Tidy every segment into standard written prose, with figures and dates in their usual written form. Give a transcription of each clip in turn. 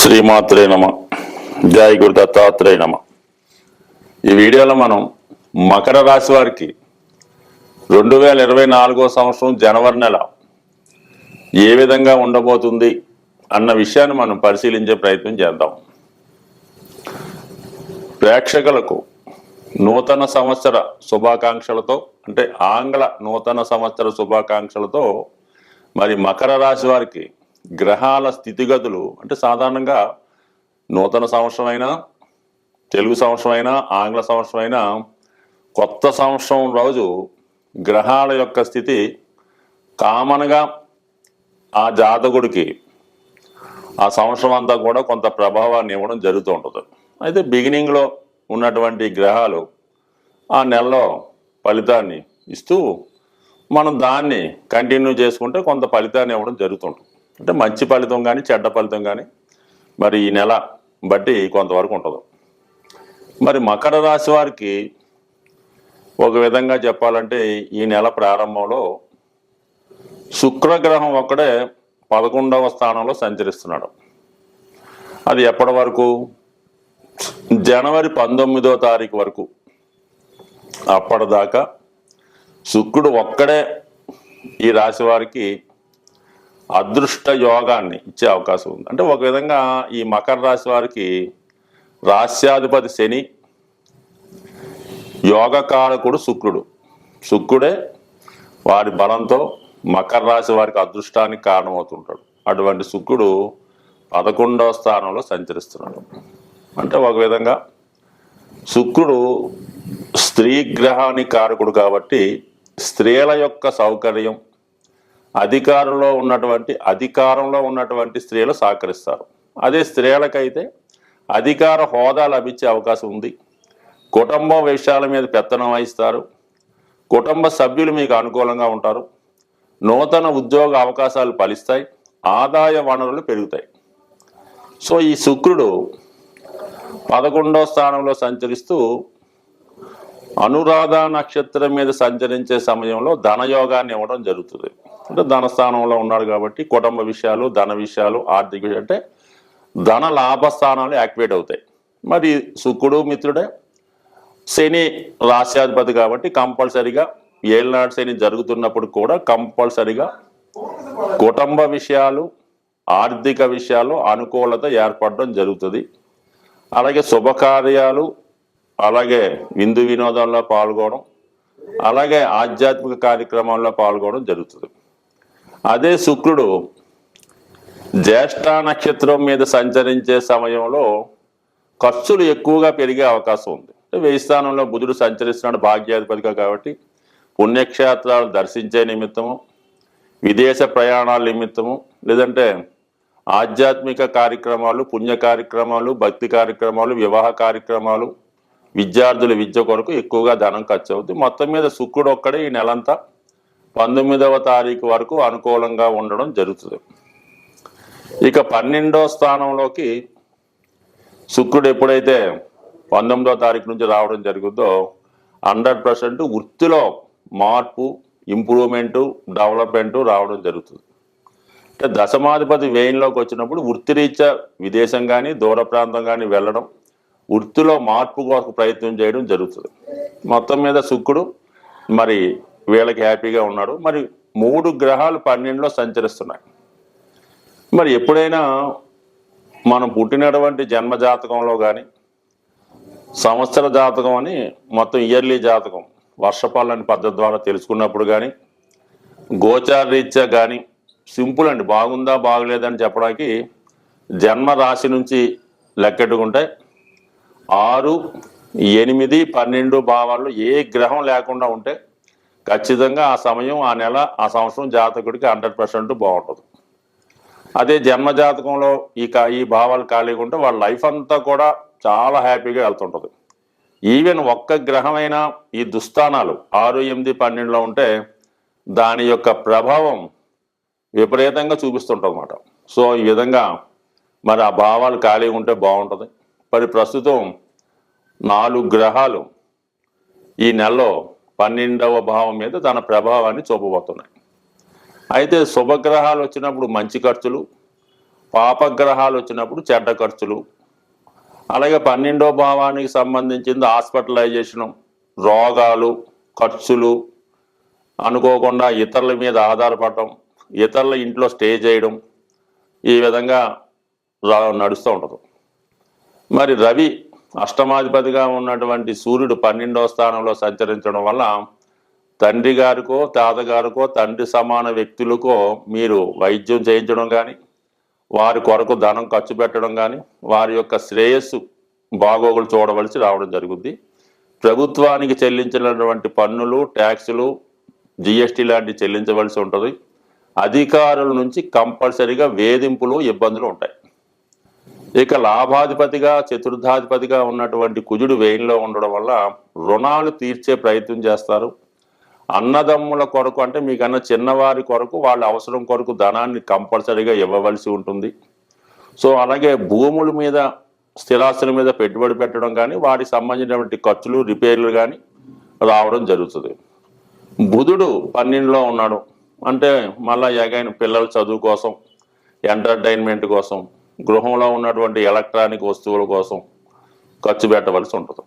శ్రీమాత్రే నమ. జై గురు దత్తాత్రేయ నమ. ఈ వీడియోలో మనం మకర రాశి వారికి 2024 సంవత్సరం జనవరి నెల ఏ విధంగా ఉండబోతుంది అన్న విషయాన్ని మనం పరిశీలించే ప్రయత్నం చేద్దాం. ప్రేక్షకులకు నూతన సంవత్సర శుభాకాంక్షలతో, అంటే ఆంగ్ల నూతన సంవత్సర శుభాకాంక్షలతో మరి మకర రాశి వారికి గ్రహాల స్థితిగతులు, అంటే సాధారణంగా నూతన సంవత్సరం అయినా, తెలుగు సంవత్సరం అయినా, ఆంగ్ల సంవత్సరం అయినా, కొత్త సంవత్సరం రోజు గ్రహాల యొక్క స్థితి కామన్గా ఆ జాతకుడికి ఆ సంవత్సరం అంతా కూడా కొంత ప్రభావాన్ని ఇవ్వడం జరుగుతూ ఉంటుంది. అయితే బిగినింగ్లో ఉన్నటువంటి గ్రహాలు ఆ నెలలో ఫలితాన్ని ఇస్తూ మనం దాన్ని కంటిన్యూ చేసుకుంటే కొంత ఫలితాన్ని ఇవ్వడం జరుగుతుంటుంది. అంటే మంచి ఫలితం కానీ చెడ్డ ఫలితం కానీ మరి ఈ నెల బట్టి కొంతవరకు ఉంటుంది. మరి మకర రాశి వారికి ఒక విధంగా చెప్పాలంటే ఈ నెల ప్రారంభంలో శుక్రగ్రహం ఒక్కడే 11వ స్థానంలో సంచరిస్తున్నాడు. అది ఎప్పటి వరకు? జనవరి 19వ తారీఖు వరకు. అప్పటిదాకా శుక్రుడు ఒక్కడే ఈ రాశి వారికి అదృష్ట యోగాన్ని ఇచ్చే అవకాశం ఉంది. అంటే ఒక విధంగా ఈ మకర రాశి వారికి రాశ్యాధిపతి శని, యోగకారకుడు శుక్రుడే వారి బలంతో మకర రాశి వారికి అదృష్టానికి కారణమవుతుంటాడు. అటువంటి శుక్రుడు 11వ స్థానంలో సంచరిస్తున్నాడు. అంటే ఒక విధంగా శుక్రుడు స్త్రీ గ్రహానికి కారకుడు కాబట్టి స్త్రీల యొక్క సౌకర్యం, అధికారంలో ఉన్నటువంటి స్త్రీలు సహకరిస్తారు. అదే స్త్రీలకైతే అధికార హోదా లభించే అవకాశం ఉంది. కుటుంబ విషయాల మీద పెత్తనం వహిస్తారు. కుటుంబ సభ్యులు మీకు అనుకూలంగా ఉంటారు. నూతన ఉద్యోగ అవకాశాలు ఫలిస్తాయి. ఆదాయ వనరులు పెరుగుతాయి. సో ఈ శుక్రుడు 11వ స్థానంలో సంచరిస్తూ అనురాధ నక్షత్రం మీద సంచరించే సమయంలో ధనయోగాన్ని ఇవ్వడం జరుగుతుంది. అంటే ధనస్థానంలో ఉన్నాడు కాబట్టి కుటుంబ విషయాలు, ధన విషయాలు, ఆర్థిక విషయాలు, అంటే ధన లాభస్థానాలు యాక్టివేట్ అవుతాయి. మరి శుక్రుడు మిత్రుడే, శని రాశ్యాధిపతి కాబట్టి కంపల్సరిగా ఏళ్ళనాడు శని జరుగుతున్నప్పుడు కూడా కంపల్సరిగా కుటుంబ విషయాలు, ఆర్థిక విషయాలు అనుకూలత ఏర్పడడం జరుగుతుంది. అలాగే శుభకార్యాలు, అలాగే విందు వినోదాల్లో పాల్గొనడం, అలాగే ఆధ్యాత్మిక కార్యక్రమాల్లో పాల్గొనడం జరుగుతుంది. అదే శుక్రుడు జ్యేష్ఠ నక్షత్రం మీద సంచరించే సమయంలో ఖర్చులు ఎక్కువగా పెరిగే అవకాశం ఉంది. 1000 స్థానంలో బుధుడు సంచరిస్తున్నాడు భాగ్యాధిపతిగా కాబట్టి పుణ్యక్షేత్రాలు దర్శించే నిమిత్తము, విదేశ ప్రయాణాల నిమిత్తము, లేదంటే ఆధ్యాత్మిక కార్యక్రమాలు, పుణ్య కార్యక్రమాలు, భక్తి కార్యక్రమాలు, వివాహ కార్యక్రమాలు, విద్యార్థుల విద్య కొరకు ఎక్కువగా ధనం ఖర్చు అవుతుంది. మొత్తం మీద శుక్రుడు ఒక్కడే ఈ నెలంతా 19వ తారీఖు వరకు అనుకూలంగా ఉండడం జరుగుతుంది. ఇక 12వ స్థానంలోకి శుక్రుడు ఎప్పుడైతే 19వ తారీఖు నుంచి రావడం జరుగుతుందో 100% వృత్తిలో మార్పు, ఇంప్రూవ్మెంటు, డెవలప్మెంటు రావడం జరుగుతుంది. అంటే దశమాధిపతి వ్యయంలోకి వచ్చినప్పుడు వృత్తిరీత్యా విదేశం కానీ, దూర ప్రాంతం కానీ వెళ్ళడం, వృత్తిలో మార్పు కోసం ప్రయత్నం చేయడం జరుగుతుంది. మొత్తం మీద శుక్రుడు మరి వీళ్ళకి హ్యాపీగా ఉన్నాడు. మరి 3 గ్రహాలు 12లో సంచరిస్తున్నాయి. మరి ఎప్పుడైనా మనం పుట్టినటువంటి జన్మ జాతకంలో కానీ, సంవత్సర జాతకం అని మొత్తం ఇయర్లీ జాతకం వర్షపాలని పద్ధతి ద్వారా తెలుసుకున్నప్పుడు కానీ, గోచార రీత్యా కానీ, సింపుల్ అండి, బాగుందా బాగలేదని చెప్పడానికి జన్మ రాశి నుంచి లెక్కెట్టుకుంటే 6, 8, 12 భావాల్లో ఏ గ్రహం లేకుండా ఉంటే ఖచ్చితంగా ఆ సమయం, ఆ నెల, ఆ సంవత్సరం జాతకుడికి 100% బాగుంటుంది. అదే జన్మ జాతకంలో ఈ భావాలు ఖాళీగా ఉంటే వాళ్ళ లైఫ్ అంతా కూడా చాలా హ్యాపీగా వెళ్తుంటుంది. ఈవెన్ ఒక్క గ్రహమైనా ఈ దుస్థానాలు 6, 8, 12లో ఉంటే దాని యొక్క ప్రభావం విపరీతంగా చూపిస్తుంటుంది అన్నమాట. సో ఈ విధంగా మరి ఆ భావాలు ఖాళీగా ఉంటే బాగుంటుంది. మరి ప్రస్తుతం 4 గ్రహాలు ఈ నెలలో 12వ భావం మీద తన ప్రభావాన్ని చూపబోతున్నాయి. అయితే శుభగ్రహాలు వచ్చినప్పుడు మంచి ఖర్చులు, పాపగ్రహాలు వచ్చినప్పుడు చెడ్డ ఖర్చులు, అలాగే 12వ భావానికి సంబంధించింది హాస్పిటలైజేషను, రోగాలు, ఖర్చులు, అనుకోకుండా ఇతరుల మీద ఆధారపడటం, ఇతరుల ఇంట్లో స్టే చేయడం, ఈ విధంగా నడుస్తూ ఉంటుంది. మరి రవి అష్టమాధిపతిగా ఉన్నటువంటి సూర్యుడు 12వ స్థానంలో సంచరించడం వల్ల తండ్రి గారికో తాతగారికో తండ్రి సమాన వ్యక్తులకో మీరు వైద్యం చేయించడం కానీ, వారి కొరకు ధనం ఖర్చు పెట్టడం కానీ, వారి యొక్క శ్రేయస్సు బాగోగులు చూడవలసి రావడం జరుగుద్ది. ప్రభుత్వానికి చెల్లించినటువంటి పన్నులు, ట్యాక్సులు, జిఎస్టీ లాంటివి చెల్లించవలసి ఉంటుంది. అధికారుల నుంచి కంపల్సరీగా వేధింపులు, ఇబ్బందులు ఉంటాయి. ఇక లాభాధిపతిగా చతుర్థాధిపతిగా ఉన్నటువంటి కుజుడు వ్యయంలో ఉండడం వల్ల రుణాలు తీర్చే ప్రయత్నం చేస్తారు. అన్నదమ్ముల కొరకు, అంటే మీకన్నా చిన్నవారి కొరకు, వాళ్ళ అవసరం కొరకు ధనాన్ని కంపల్సరీగా ఇవ్వవలసి ఉంటుంది. సో అలాగే భూముల మీద, స్థిరాస్తుల మీద పెట్టుబడి పెట్టడం కానీ, వాటికి సంబంధించినటువంటి ఖర్చులు, రిపేర్లు కానీ రావడం జరుగుతుంది. బుధుడు 12లో ఉన్నాడు అంటే మళ్ళీ ఎగైన్ పిల్లల చదువు కోసం, ఎంటర్టైన్మెంట్ కోసం, గృహంలో ఉన్నటువంటి ఎలక్ట్రానిక్ వస్తువుల కోసం ఖర్చు పెట్టవలసి ఉంటుంది.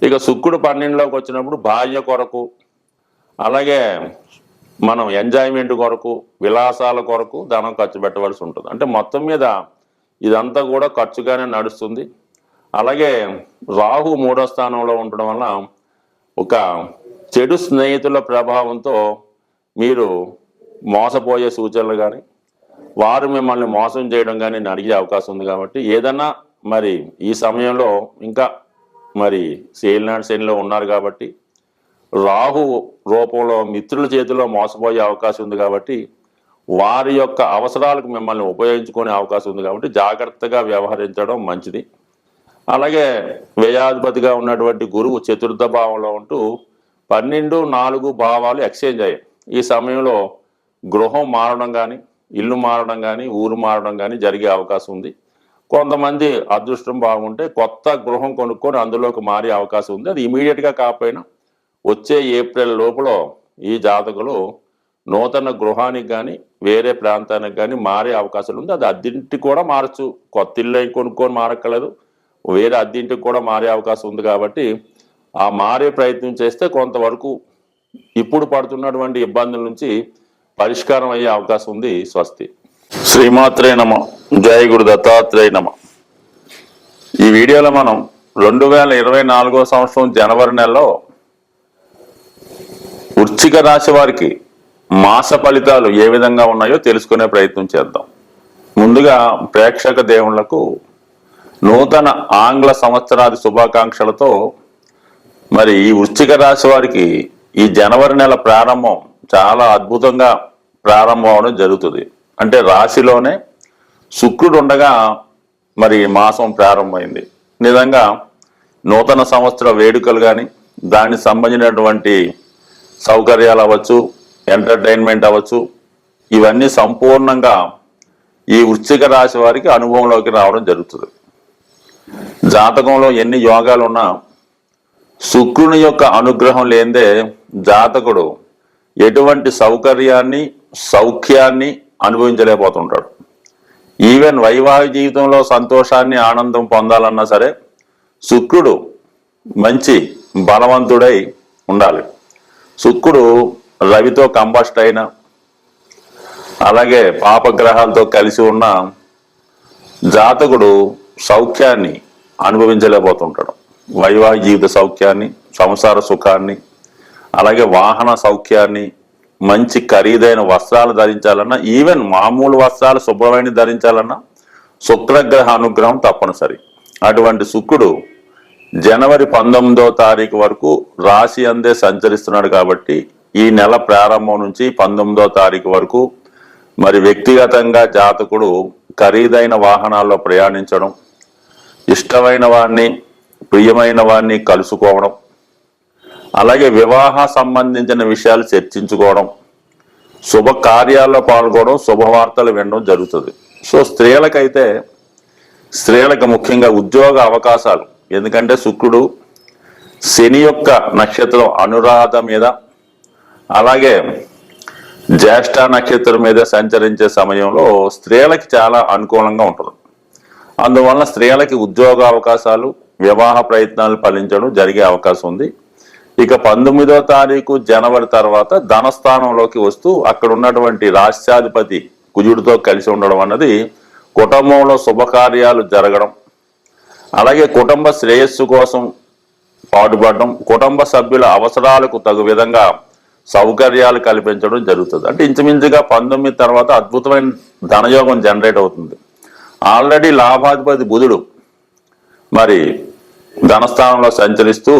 ఇక శుక్రుడు 12లోకి వచ్చినప్పుడు భార్య కొరకు, అలాగే మనం ఎంజాయ్మెంట్ కొరకు, విలాసాల కొరకు ధనం ఖర్చు పెట్టవలసి ఉంటుంది. అంటే మొత్తం మీద ఇదంతా కూడా ఖర్చుగానే నడుస్తుంది. అలాగే రాహు 3వ స్థానంలో ఉండడం వల్ల ఒక చెడు స్నేహితుల ప్రభావంతో మీరు మోసపోయే సూచనలు కానీ, వారు మిమ్మల్ని మోసం చేయడం కానీ అడిగే అవకాశం ఉంది. కాబట్టి ఏదన్నా మరి ఈ సమయంలో ఇంకా మరి శేలినాడు శనిలో ఉన్నారు కాబట్టి రాహు రూపంలో మిత్రుల చేతిలో మోసపోయే అవకాశం ఉంది. కాబట్టి వారి యొక్క అవసరాలకు మిమ్మల్ని ఉపయోగించుకునే అవకాశం ఉంది. కాబట్టి జాగ్రత్తగా వ్యవహరించడం మంచిది. అలాగే వ్యయాధిపతిగా ఉన్నటువంటి గురువు 4వ భావంలో ఉంటూ 12, 4 భావాలు ఎక్స్చేంజ్ అయ్యాయి. ఈ సమయంలో గృహం మారడం కానీ, ఇల్లు మారడం కానీ, ఊరు మారడం కానీ జరిగే అవకాశం ఉంది. కొంతమంది అదృష్టం బాగుంటే కొత్త గృహం కొనుక్కొని అందులోకి మారే అవకాశం ఉంది. అది ఇమీడియట్గా కాకపోయినా వచ్చే ఏప్రిల్ లోపల ఈ జాతకులు నూతన గృహానికి కానీ, వేరే ప్రాంతానికి కానీ మారే అవకాశాలు ఉంది. అది అద్దెంటికి కూడా మారచ్చు. కొత్త ఇల్లు కొనుక్కొని మారక్కలేదు, వేరే అద్దెంటికి కూడా మారే అవకాశం ఉంది. కాబట్టి ఆ మారే ప్రయత్నం చేస్తే కొంతవరకు ఇప్పుడు పడుతున్నటువంటి ఇబ్బందుల నుంచి పరిష్కారం అయ్యే అవకాశం ఉంది. స్వస్తి. శ్రీమాత్రే నమ. జయ గురు దత్తాత్రేయ నమ. ఈ వీడియోలో మనం 2024వ సంవత్సరం జనవరి నెలలో వృశ్చిక రాశి వారికి మాస ఫలితాలు ఏ విధంగా ఉన్నాయో తెలుసుకునే ప్రయత్నం చేద్దాం. ముందుగా ప్రేక్షక దేవుళ్లకు నూతన ఆంగ్ల సంవత్సరాది శుభాకాంక్షలతో మరి ఈ వృశ్చిక రాశి వారికి ఈ జనవరి నెల ప్రారంభం చాలా అద్భుతంగా ప్రారంభం అవడం జరుగుతుంది. అంటే రాశిలోనే శుక్రుడు ఉండగా మరి మాసం ప్రారంభమైంది. నిజంగా నూతన సంవత్సర వేడుకలు కానీ, దానికి సంబంధించినటువంటి సౌకర్యాలు అవ్వచ్చు, ఎంటర్టైన్మెంట్ అవ్వచ్చు, ఇవన్నీ సంపూర్ణంగా ఈ వృశ్చిక రాశి వారికి అనుభవంలోకి రావడం జరుగుతుంది. జాతకంలో ఎన్ని యోగాలు ఉన్నా శుక్రుని యొక్క అనుగ్రహం లేనిదే జాతకుడు ఎటువంటి సౌకర్యాన్ని, సౌఖ్యాన్ని అనుభవించలేకపోతుంటాడు. ఈవెన్ వైవాహిక జీవితంలో సంతోషాన్ని, ఆనందం పొందాలన్నా సరే శుక్రుడు మంచి బలవంతుడై ఉండాలి. శుక్రుడు రవితో కంబస్ట్ అయిన, అలాగే పాపగ్రహాలతో కలిసి ఉన్న జాతకుడు సౌఖ్యాన్ని అనుభవించలేకపోతుంటాడు. వైవాహిక జీవిత సౌఖ్యాన్ని, సంసార సుఖాన్ని, అలాగే వాహన సౌఖ్యాన్ని, మంచి ఖరీదైన వస్త్రాలు ధరించాలన్నా, ఈవెన్ మామూలు వస్త్రాలు శుభ్రమైన ధరించాలన్నా శుక్రగ్రహ అనుగ్రహం తప్పనిసరి. అటువంటి శుక్రుడు జనవరి 19వ తారీఖు వరకు రాశి అందే సంచరిస్తున్నాడు. కాబట్టి ఈ నెల ప్రారంభం నుంచి 19వ తారీఖు వరకు మరి వ్యక్తిగతంగా జాతకుడు ఖరీదైన వాహనాల్లో ప్రయాణించడం, ఇష్టమైన వారిని, ప్రియమైన వారిని కలుసుకోవడం, అలాగే వివాహ సంబంధించిన విషయాలు చర్చించుకోవడం, శుభ కార్యాల్లో పాల్గొనడం, శుభవార్తలు వినడం జరుగుతుంది. సో స్త్రీలకు ముఖ్యంగా ఉద్యోగ అవకాశాలు, ఎందుకంటే శుక్రుడు శని యొక్క నక్షత్రం అనురాధ మీద, అలాగే జ్యేష్ఠ నక్షత్రం మీద సంచరించే సమయంలో స్త్రీలకి చాలా అనుకూలంగా ఉంటుంది. అందువలన స్త్రీలకి ఉద్యోగ అవకాశాలు, వివాహ ప్రయత్నాలు ఫలించడం జరిగే అవకాశం ఉంది. ఇక 19వ తారీఖు జనవరి తర్వాత ధనస్థానంలోకి వస్తూ అక్కడ ఉన్నటువంటి రాష్ట్రాధిపతి కుజుడితో కలిసి ఉండడం అన్నది కుటుంబంలో శుభకార్యాలు జరగడం, అలాగే కుటుంబ శ్రేయస్సు కోసం పాటుపడడం, కుటుంబ సభ్యుల అవసరాలకు తగు విధంగా సౌకర్యాలు కల్పించడం జరుగుతుంది. అంటే ఇంచుమించుగా 19 తర్వాత అద్భుతమైన ధనయోగం జనరేట్ అవుతుంది. ఆల్రెడీ లాభాధిపతి బుధుడు మరి ధనస్థానంలో సంచరిస్తూ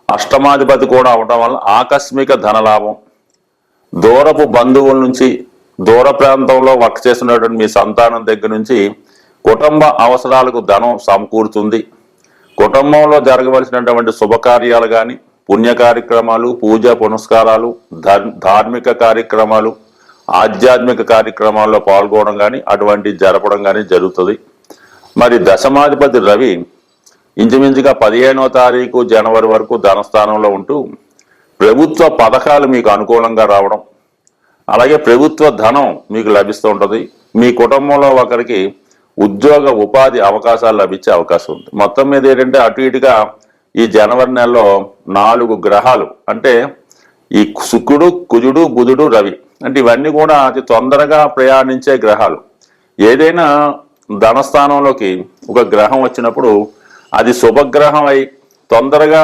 అష్టమాధిపతి కూడా అవడం వల్ల ఆకస్మిక ధనలాభం, దూరపు బంధువుల నుంచి, దూర ప్రాంతంలో వర్క్ చేస్తున్నటువంటి మీ సంతానం దగ్గర నుంచి కుటుంబ అవసరాలకు ధనం సమకూరుతుంది. కుటుంబంలో జరగవలసినటువంటి శుభకార్యాలు కానీ, పుణ్య కార్యక్రమాలు, పూజ పునస్కారాలు, ధార్మిక కార్యక్రమాలు, ఆధ్యాత్మిక కార్యక్రమాల్లో పాల్గొనడం కానీ అటువంటి జరపడం కానీ జరుగుతుంది. మరి దశమాధిపతి రవి ఇంచుమించుగా 15వ తారీఖు జనవరి వరకు ధనస్థానంలో ఉంటూ ప్రభుత్వ పథకాలు మీకు అనుకూలంగా రావడం, అలాగే ప్రభుత్వ ధనం మీకు లభిస్తూ ఉంటుంది. మీ కుటుంబంలో ఒకరికి ఉద్యోగ ఉపాధి అవకాశాలు లభించే అవకాశం ఉంది. మొత్తం మీద ఏంటంటే అటు ఇటుగా ఈ జనవరి నెలలో 4 గ్రహాలు, అంటే ఈ శుక్రుడు, కుజుడు, బుధుడు, రవి, అంటే ఇవన్నీ కూడా అతి తొందరగా ప్రయాణించే గ్రహాలు. ఏదైనా ధనస్థానంలోకి ఒక గ్రహం వచ్చినప్పుడు అది శుభగ్రహం అయి తొందరగా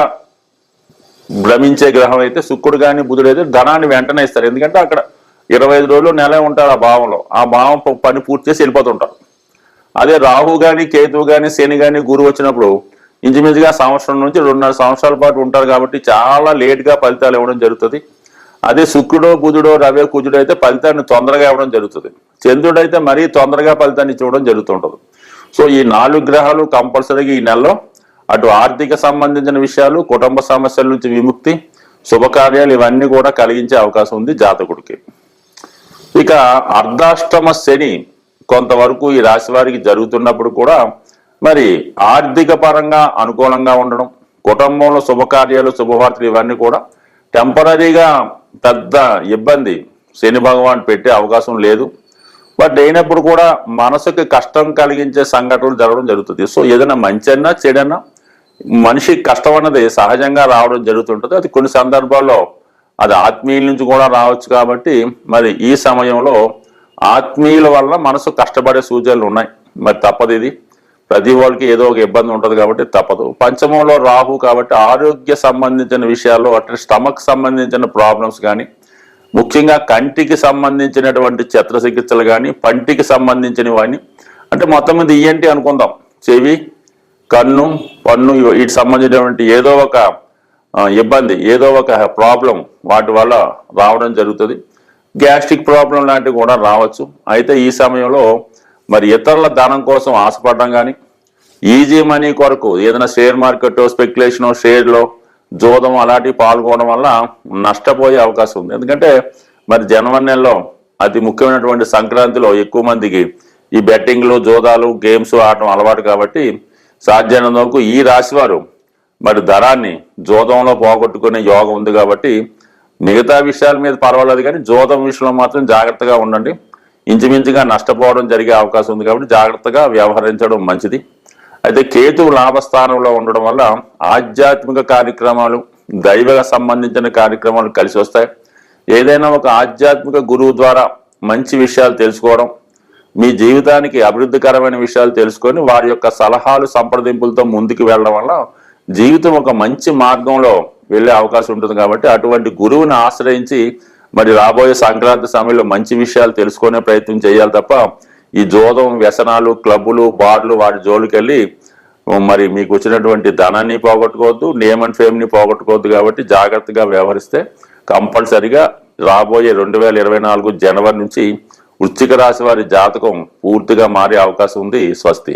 భ్రమించే గ్రహం అయితే శుక్రుడు కానీ బుధుడు అయితే ధనాన్ని వెంటనే ఇస్తారు. ఎందుకంటే అక్కడ 25 రోజులు నెల ఉంటారు ఆ భావంలో, ఆ భావం పని పూర్తి చేసి వెళ్ళిపోతుంటారు. అదే రాహు కానీ, కేతువు కానీ, శని కానీ, గురువు వచ్చినప్పుడు ఇంచుమించుగా సంవత్సరం నుంచి 2.5 సంవత్సరాల పాటు ఉంటారు కాబట్టి చాలా లేట్గా ఫలితాలు ఇవ్వడం జరుగుతుంది. అదే శుక్రుడో, బుధుడో, రవి, కుజుడు అయితే ఫలితాన్ని తొందరగా ఇవ్వడం జరుగుతుంది. చంద్రుడు అయితే మరీ తొందరగా ఫలితాన్ని ఇవ్వడం జరుగుతుంటుంది. సో ఈ 4 గ్రహాలు కంపల్సరీగా ఈ నెలలో అటు ఆర్థిక సంబంధించిన విషయాలు, కుటుంబ సమస్యల నుంచి విముక్తి, శుభకార్యాలు ఇవన్నీ కూడా కలిగించే అవకాశం ఉంది జాతకుడికి. ఇక అర్ధాష్టమ శని కొంతవరకు ఈ రాశి వారికి జరుగుతున్నప్పుడు కూడా మరి ఆర్థిక పరంగా అనుకూలంగా ఉండడం, కుటుంబంలో శుభకార్యాలు, శుభవార్తలు ఇవన్నీ కూడా టెంపరీగా పెద్ద ఇబ్బంది శని భగవాన్ పెట్టే అవకాశం లేదు. బట్ అయినప్పుడు కూడా మనసుకి కష్టం కలిగించే సంఘటనలు జరగడం జరుగుతుంది. సో ఏదైనా మంచి అన్నా చెడన్నా మనిషికి కష్టం అన్నది సహజంగా రావడం జరుగుతుంటుంది. అది కొన్ని సందర్భాల్లో అది ఆత్మీయుల నుంచి కూడా రావచ్చు. కాబట్టి మరి ఈ సమయంలో ఆత్మీయుల వల్ల మనసు కష్టపడే సూచనలు ఉన్నాయి. మరి తప్పదు, ఇది ప్రతి వాళ్ళకి ఏదో ఒక ఇబ్బంది ఉంటుంది కాబట్టి తప్పదు. పంచమంలో రాహు కాబట్టి ఆరోగ్య సంబంధించిన విషయాల్లో అంటే స్టమక్ సంబంధించిన ప్రాబ్లమ్స్ కానీ, ముఖ్యంగా కంటికి సంబంధించినటువంటి చిత్రచికిత్సలు కానీ, పంటికి సంబంధించినవి కానీ, అంటే మొత్తం మీద ఈఎన్టీ అనుకుందాం, చెవి, కన్ను, పన్ను వీటికి సంబంధించినటువంటి ఏదో ఒక ఇబ్బంది, ఏదో ఒక ప్రాబ్లం వాటి వల్ల రావడం జరుగుతుంది. గ్యాస్ట్రిక్ ప్రాబ్లం లాంటివి కూడా రావచ్చు. అయితే ఈ సమయంలో మరి ఇతరుల ధనం కోసం ఆశపడడం కానీ, ఈజీ మనీ కొరకు ఏదైనా షేర్ మార్కెట్, స్పెక్యులేషన్, షేర్లో జోదం అలాంటివి పాల్గొనడం వల్ల నష్టపోయే అవకాశం ఉంది. ఎందుకంటే మరి జనవరి నెలలో అతి ముఖ్యమైనటువంటి సంక్రాంతిలో ఎక్కువ మందికి ఈ బెట్టింగ్లు, జోదాలు, గేమ్స్ ఆడటం అలవాటు కాబట్టి సాధ్యమైనంత వరకు ఈ రాశి వారు మరి ధనాన్ని జోదంలో పోగొట్టుకునే యోగం ఉంది. కాబట్టి మిగతా విషయాల మీద పర్వాలేదు కానీ జోదం విషయంలో మాత్రం జాగ్రత్తగా ఉండండి. ఇంచుమించుగా నష్టపోవడం జరిగే అవకాశం ఉంది కాబట్టి జాగ్రత్తగా వ్యవహరించడం మంచిది. అయితే కేతువు లాభస్థానంలో ఉండడం వల్ల ఆధ్యాత్మిక కార్యక్రమాలు, దైవ సంబంధించిన కార్యక్రమాలు కలిసి వస్తాయి. ఏదైనా ఒక ఆధ్యాత్మిక గురువు ద్వారా మంచి విషయాలు తెలుసుకోవడం, మీ జీవితానికి అభివృద్ధికరమైన విషయాలు తెలుసుకొని వారి యొక్క సలహాలు, సంప్రదింపులతో ముందుకు వెళ్ళడం వల్ల జీవితం ఒక మంచి మార్గంలో వెళ్ళే అవకాశం ఉంటుంది. కాబట్టి అటువంటి గురువుని ఆశ్రయించి మరి రాబోయే సంక్రాంతి సమయంలో మంచి విషయాలు తెలుసుకునే ప్రయత్నం చేయాలి తప్ప ఈ జోదం, వ్యసనాలు, క్లబ్బులు, బార్లు వాటి జోలికి వెళ్ళి మరి మీకు వచ్చినటువంటి ధనాన్ని పోగొట్టుకోవద్దు, నేమ్ అండ్ ఫేమ్ని పోగొట్టుకోవద్దు. కాబట్టి జాగ్రత్తగా వ్యవహరిస్తే కంపల్సరిగా రాబోయే 2024 జనవరి నుంచి వృశ్చిక రాశి వారి జాతకం పూర్తిగా మారే అవకాశం ఉంది. స్వస్తి.